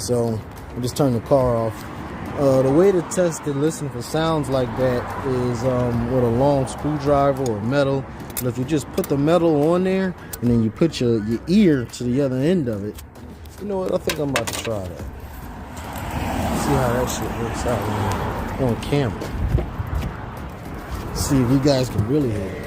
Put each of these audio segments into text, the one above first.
so I just turned the car off. The way to test and listen for sounds like that is with a long screwdriver or metal. But if you just put the metal on there and then you put your ear to the other end of it, you know what? I think I'm about to try that. See how that shit works out on camera. See if you guys can really hear it.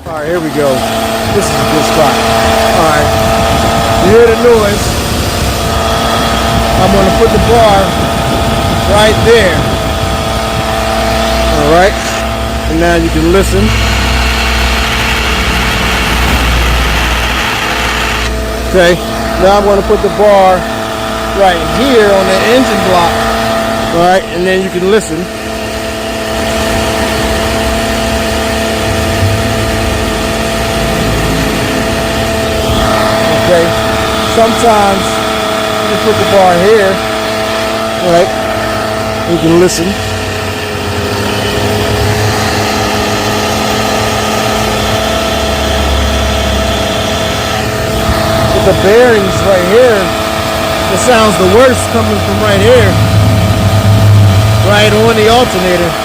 All right, here we go. This is a good spot. All right, you hear the noise. I'm gonna put the bar right there. All right, and now you can listen. Okay, now I'm gonna put the bar right here on the engine block. All right, and then you can listen. Okay, sometimes you put the bar here, right? You can listen. But the bearings right here, it sounds the worst coming from right here, right on the alternator.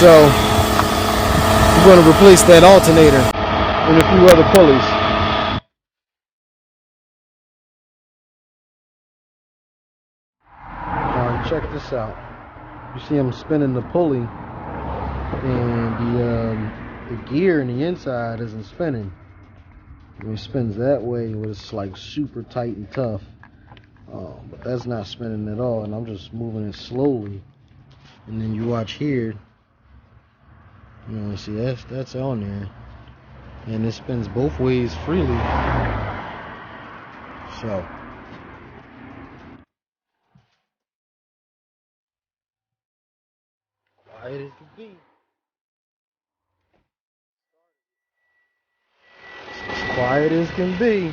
So I'm going to replace that alternator and a few other pulleys. Alright, check this out. You see I'm spinning the pulley and the gear in the inside isn't spinning. When it spins that way, it's like super tight and tough. But that's not spinning at all, and I'm just moving it slowly. And then you watch here. You know, see that's on there, and it spins both ways freely. So quiet as can be. As quiet as can be.